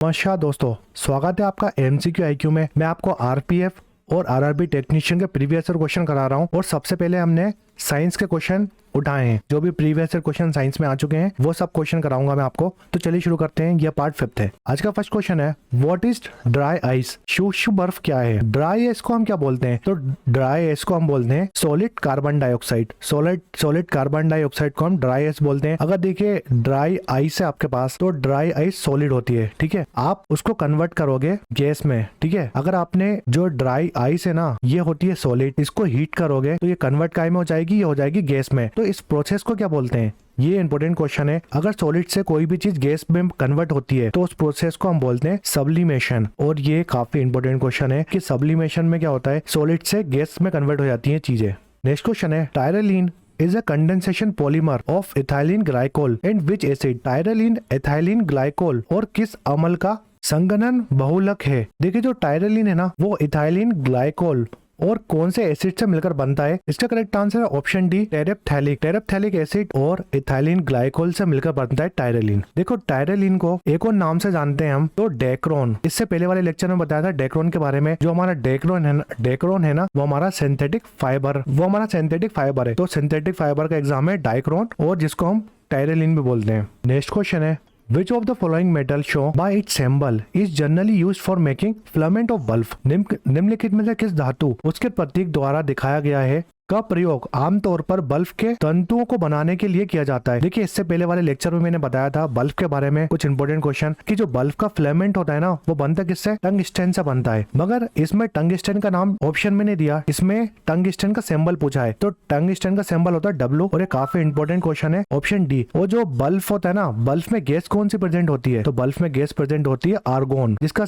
नमस्कार दोस्तों, स्वागत है आपका एमसीक्यू आईक्यू में। मैं आपको आरपीएफ और आरआरबी टेक्नीशियन के प्रीवियस ईयर क्वेश्चन करा रहा हूं। और सबसे पहले हमने साइंस के क्वेश्चन उठाए हैं, जो भी प्रीवियस ईयर क्वेश्चन साइंस में आ चुके हैं वो सब क्वेश्चन कराऊंगा मैं आपको। तो चलिए शुरू करते हैं। यह पार्ट 5 है। आज का फर्स्ट क्वेश्चन है, व्हाट इज ड्राई आइस? शुष्क बर्फ क्या है? ड्राई आइस को हम क्या बोलते हैं? तो ड्राई आइस को हम बोलते हैं solid carbon dioxide. Solid carbon dioxide को हम ड्राई आइस बोलते हैं। अगर देखिए ड्राई आइस है आपके पास, तो ड्राई आइस सॉलिड होती है, ठीक है। आप उसको कन्वर्ट करोगे गैस में, ठीक है। अगर आपने जो ड्राई आइस है ना, ये होती है सॉलिड, इसको हीट करोगे तो ये कन्वर्ट काय में हो जाएगी, ये हो जाएगी गैस में। तो इस प्रोसेस को क्या बोलते हैं? ये इंपॉर्टेंट क्वेश्चन है। अगर सॉलिड से कोई भी चीज गैस में कन्वर्ट होती है तो उस प्रोसेस को हम बोलते हैं सब्लिमेशन। और ये काफी इंपॉर्टेंट क्वेश्चन है कि सब्लिमेशन में क्या होता है, सॉलिड से गैस में कन्वर्ट हो जाती है चीजें। नेक्स्ट क्वेश्चन है, टायरलीन is a condensation polymer of ethylene glycol and which acid? Terylene ethylene glycol और किस अम्ल का संघनन बहुलक है? देखिए जो टायरलीन है ना, वो इथाइलिन ग्लाइकोल और कौन से एसिड से मिलकर बनता है? इसका करेक्ट आंसर है ऑप्शन डी, टेरेप्थैलिक एसिड और इथाइलिन ग्लाइकोल से मिलकर बनता है टायरलीन। देखो टायरलीन को एक और नाम से जानते हैं हम, तो डेक्रोन। इससे पहले वाले लेक्चर में बताया था डेक्रोन के बारे में। जो हमारा डेक्रोन है ना, वो हमारा सिंथेटिक फाइबर है। तो सिंथेटिक फाइबर का एग्जाम है डाइक्रोन, और जिसको हम टायरलीन भी बोलते हैं। नेक्स्ट क्वेश्चन है, Which of the following metal shown by its symbol is generally used for making filament of bulb? निम्नलिखित में से किस धातु उसके प्रतीक द्वारा दिखाया गया है का प्रयोग आमतौर पर बल्ब के तंतुओं को बनाने के लिए किया जाता है? देखिए इससे पहले वाले लेक्चर में मैंने बताया था बल्ब के बारे में कुछ इंपोर्टेंट क्वेश्चन, कि जो बल्ब का फिलामेंट होता है ना, वो बनता किससे? टंगस्टन से बनता है। मगर इसमें टंगस्टन का नाम ऑप्शन में नहीं दिया, इसमें टंगस्टन का सिंबल पूछा है। तो टंगस्टन का सिंबल होता है डब्ल्यू, और ये काफी इंपॉर्टेंट क्वेश्चन है, ऑप्शन डी। और जो बल्ब होता है ना, बल्ब में गैस कौन सी प्रेजेंट होती है? तो बल्ब में गैस प्रेजेंट होती है आर्गोन, जिसका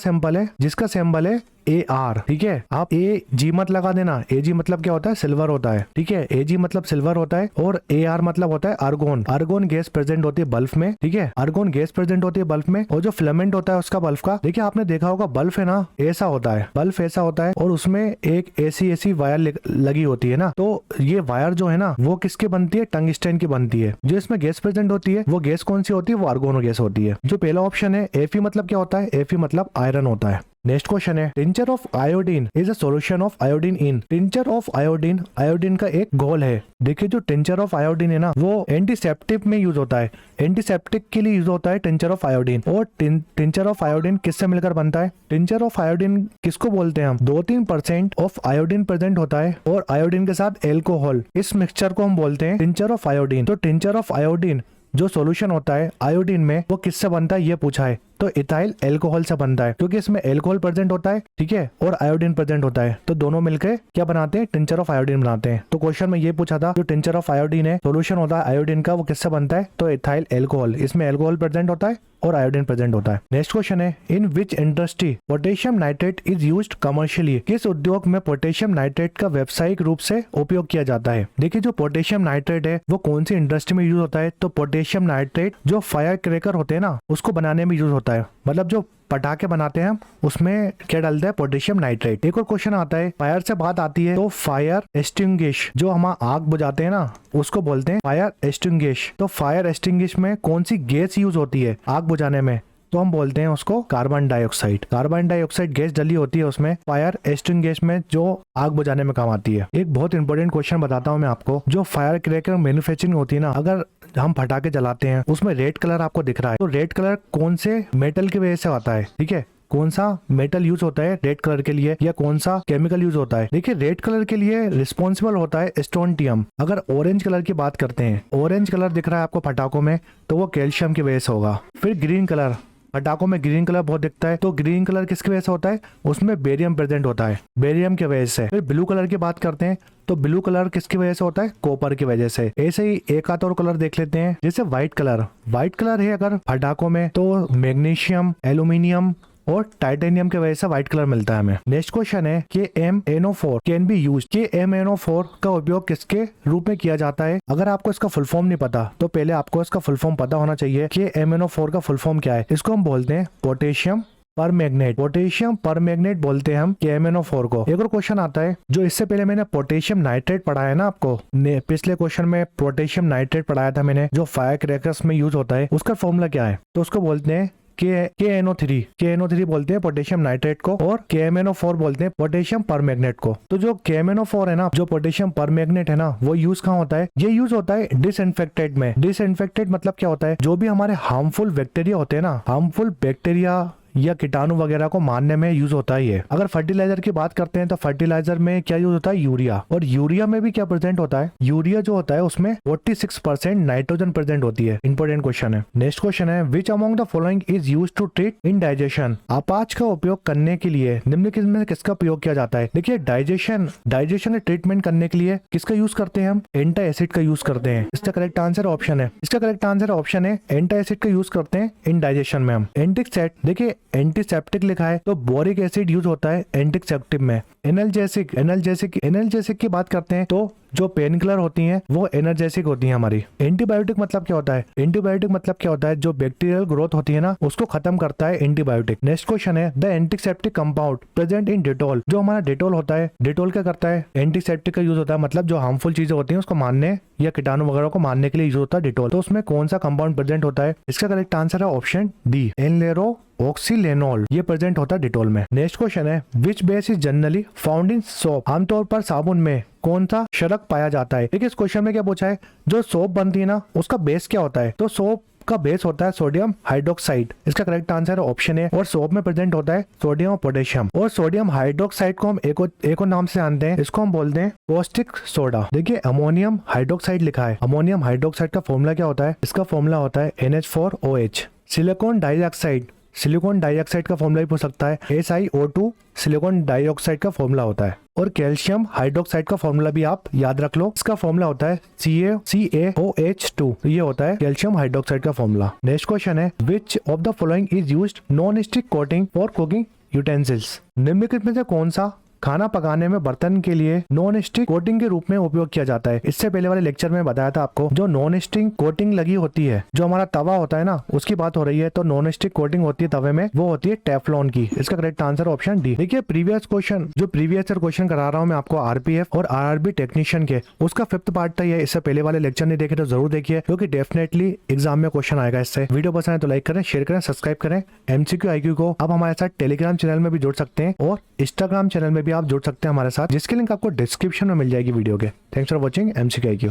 सिंबल है AR, ठीक है। आप AG मत लगा देना, AG मतलब क्या होता है? सिल्वर होता है, ठीक है। AG मतलब सिल्वर होता है और AR मतलब होता है आर्गोन। आर्गोन गैस प्रेजेंट होती है बल्ब में, ठीक है। आर्गोन गैस प्रेजेंट होती है बल्ब में। और जो फिलामेंट होता है उसका बल्ब का, देखिए आपने देखा होगा बल्ब है ना, ऐसा होता है, बल्ब ऐसा होता है, और उसमें एक ऐसी वायर लगी होती है ना। तो ये वायर जो है ना, वो किसकी बनती है? टंगस्टन की बनती है। जो इसमें गैस प्रेजेंट होती है, वो गैस कौन सी होती है? वो आर्गोन गैस होती है। जो पहला ऑप्शन है Fe मतलब क्या होता है? Fe मतलब आयरन होता है। नेक्स्ट क्वेश्चन है, tincture of iodine is a solution of iodine in. Tincture of iodine का एक घोल है। देखिए जो टिंचर ऑफ आयोडीन है ना, वो एंटीसेप्टिक में यूज होता है, एंटीसेप्टिक के लिए यूज होता है टिंचर ऑफ आयोडीन। और टिंचर ऑफ आयोडीन किससे मिलकर बनता है? टिंचर ऑफ आयोडीन किसको बोलते हैं हम? 2-3% ऑफ आयोडीन प्रेजेंट होता है और आयोडीन के साथ एल्कोहल, इस मिक्सचर को हम बोलते हैं टिंचर ऑफ आयोडीन। तो टिंचर ऑफ आयोडीन जो सॉल्यूशन होता है आयोडीन में, वो किससे बनता है ये पूछा है। तो इथाइल एल्कोहल से बनता है, क्योंकि इसमें एल्कोहल प्रेजेंट होता है, ठीक है, और आयोडीन प्रेजेंट होता है। तो दोनों मिलकर क्या बनाते हैं? टिंचर ऑफ आयोडीन बनाते हैं। तो क्वेश्चन में ये पूछा था, जो टिंचर ऑफ आयोडीन है, सॉल्यूशन होता है आयोडीन का, वो किससे बनता है? तो इथाइल एल्कोहल, इसमें एल्कोहल प्रेजेंट होता है और आयोडीन प्रेजेंट होता है। नेक्स्ट क्वेश्चन है, in which industry potassium nitrate is used commercially? किस उद्योग में पोटेशियम नाइट्रेट का व्यावसायिक रूप से उपयोग किया जाता है? देखिए जो पोटेशियम नाइट्रेट है, वो कौन सी इंडस्ट्री में यूज होता है? तो पोटेशियम नाइट्रेट जो फायर क्रैकर होते हैं ना, उसको बनाने में यूज होता है। मतलब जो पटाखे बनाते हैं हम, उसमें क्या डालते हैं? Potassium nitrate. एक और क्वेश्चन आता है, फायर से बात आती है तो फायर एक्सटिंग्विश, जो हम आग बुझाते हैं ना, उसको बोलते हैं फायर एक्सटिंग्विश। तो फायर एक्सटिंग्विश में कौन सी गैस यूज होती है आग बुझाने में? तो हम बोलते हैं उसको carbon dioxide. Carbon dioxide gas डली होती है उसमें, फायर एक्सटिंग्विश में, जो आग बुझाने में काम आती है। एक बहुत इंपॉर्टेंट क्वेश्चन बताता हूँ मैं आपको, जो फायर क्रैकर मैन्युफैक्चरिंग होती है ना, अगर हम पटाखे जलाते हैं, उसमें रेड कलर आपको दिख रहा है, तो रेड कलर कौन से मेटल की वजह से आता है? ठीक है, कौन सा मेटल यूज होता है रेड कलर के लिए, या कौन सा केमिकल यूज होता है? देखिए रेड कलर के लिए रिस्पॉन्सिबल होता है स्ट्रोंटियम। अगर ऑरेंज कलर की बात करते हैं, ऑरेंज कलर दिख रहा है आपको पटाखों में, तो वो कैल्शियम की वजह से होगा। फिर ग्रीन कलर, पटाखों में ग्रीन कलर बहुत दिखता है, तो ग्रीन कलर किसकी वजह से होता है? उसमें बेरियम प्रेजेंट होता है, बेरियम की वजह से। फिर ब्लू कलर की बात करते हैं, तो ब्लू कलर किसकी वजह से होता है? कॉपर की वजह से। ऐसे ही एक आध और कलर देख लेते हैं, जैसे व्हाइट कलर है अगर पटाखों में, तो मैग्नीशियम, एल्यूमिनियम और टाइटेनियम की वजह से व्हाइट कलर मिलता है हमें। नेक्स्ट क्वेश्चन है, KMnO4 can be use. KMnO4 का उपयोग किसके रूप में किया जाता है? अगर आपको इसका फुल फॉर्म नहीं पता, तो पहले आपको इसका फुल फॉर्म पता होना चाहिए। KMnO4 का फुल फॉर्म क्या है? इसको हम बोलते हैं पोटेशियम परमैग्नेट। पोटेशियम परमैग्नेट बोलते हैं हम KMnO4 को। एक और क्वेश्चन आता है, जो इससे पहले मैंने पोटेशियम नाइट्रेट पढ़ा है ना आपको, पिछले क्वेश्चन में पोटेशियम नाइट्रेट पढ़ाया था मैंने, जो फायर क्रैकर्स में यूज होता है, उसका फॉर्मूला क्या है? तो उसको बोलते हैं KNO3 बोलते हैं पोटेशियम नाइट्रेट को, और KMNO4 बोलते हैं पोटेशियम परमैंगनेट को। तो जो KMNO4 है ना, जो पोटेशियम परमैंगनेट है ना, वो यूज कहाँ होता है? ये यूज होता है डिसइंफेक्टेंट में। डिसइंफेक्टेंट मतलब क्या होता है? जो भी हमारे हार्मफुल बैक्टीरिया होते हैं ना, हार्मफुल बैक्टीरिया या कीटाणु वगैरह को मारने में यूज होता है ये। अगर फर्टिलाइजर की बात करते हैं तो फर्टिलाइजर में क्या यूज होता है? यूरिया। और यूरिया में भी क्या प्रेजेंट होता है? यूरिया जो होता है उसमें 46% नाइट्रोजन प्रेजेंट होती है। इंपॉर्टेंट क्वेश्चन है। नेक्स्ट क्वेश्चन है, which among the following is use to treat indigestion? अपाच का उपयोग करने के लिए निम्नलिखित में किसका प्रयोग किया जाता है? देखिए, डाइजेशन का ट्रीटमेंट करने के लिए किसका यूज करते हैं हम? एंटी एसिड का यूज करते हैं। इसका करेक्ट आंसर ऑप्शन है। इसका करेक्ट आंसर ऑप्शन है, एंटी एसिड का यूज करते हैं इंडाइजेशन में हम। देखिए एंटीसेप्टिक लिखा है तो बोरिक एसिड यूज होता है एंटीसेप्टिक में। एनाल्जेसिक की बात करते हैं तो जो पेन किलर होती हैं वो एनर्जेसिक होती हैं हमारी। एंटीबायोटिक मतलब क्या होता है? एंटीबायोटिक मतलब क्या होता है? जो बैक्टीरियल ग्रोथ होती है ना, उसको खत्म करता है एंटीबायोटिक। नेक्स्ट क्वेश्चन है, the antiseptic compound present in Dettol. जो हमारा डेटॉल होता है, डेटॉल क्या करता है? एंटीसेप्टिक का यूज होता है, मतलब जो हार्मफुल चीजें होती हैं उसको मारने या कीटाणु वगैरह को मारने के लिए यूज होता है डेटॉल। तो उसमें कौन सा कंपाउंड प्रेजेंट होता है? इसका करेक्ट आंसर है ऑप्शन डी, एनलेरो ऑक्सीलेनॉल। ये प्रेजेंट होता है डेटॉल में। नेक्स्ट क्वेश्चन है, which base is generally found in soap? आमतौर पर साबुन में कौन सा शरक पाया जाता है? देखिए, इस क्वेश्चन में क्या पूछा है, जो सोप बनती है ना उसका बेस क्या होता है? तो सोप का बेस होता है सोडियम हाइड्रोक्साइड। इसका करेक्ट आंसर है ऑप्शन ए। और सोप में प्रेजेंट होता है सोडियम और पोटेशियम। और सोडियम हाइड्रोक्साइड को हम एक और नाम से जानते हैं, इसको हम बोलते हैं कॉस्टिक सोडा। देखिए, अमोनियम हाइड्रोक्साइड लिखा है। अमोनियम हाइड्रोक्साइड का फॉर्मूला क्या होता है? इसका फॉर्मूला होता है NH4OH। सिलिकॉन डाइऑक्साइड का फॉर्मूला भी पूछ सकता है, SiO2 सिलिकॉन डाइऑक्साइड का फॉर्मूला होता है। और कैल्शियम हाइड्रोक्साइड का फॉर्मूला भी आप याद रख लो, इसका फॉर्मूला होता है CaOH2। ये होता है कैल्शियम हाइड्रोक्साइड का फॉर्मूला। नेक्स्ट क्वेश्चन है, which of the following is used non stick coating for cooking utensils? निम्नलिखित में से कौन सा खाना पकाने में बर्तन के लिए नॉन स्टिक कोटिंग के रूप में उपयोग किया जाता है? इससे पहले वाले लेक्चर में बताया था आपको, जो नॉन स्टिक कोटिंग लगी होती है, जो हमारा तवा होता है ना, उसकी बात हो रही है। तो नॉन स्टिक कोटिंग होती है तवे में, वो होती है टेफ्लॉन की। इसका करेक्ट आंसर ऑप्शन डी। देखिए, प्रीवियस क्वेश्चन करा रहा हूँ मैं आपको RPF और RRB टेक्नीशियन के, उसका 5th पार्ट था ये। इससे पहले वाले लेक्चर नहीं देखे तो जरूर देखिए, क्योंकि डेफिनेटली एग्जाम में क्वेश्चन आएगा इससे। वीडियो पसंद है तो लाइक करें, शेयर करें, सब्सक्राइब करें। MCQ IQ को आप हमारे साथ टेलीग्राम चैनल में भी जुड़ सकते हैं और इंस्टाग्राम चैनल में भी आप जुड़ सकते हैं हमारे साथ, जिसकी लिंक आपको डिस्क्रिप्शन में मिल जाएगी वीडियो के। Thanks for watching MCQ IQ।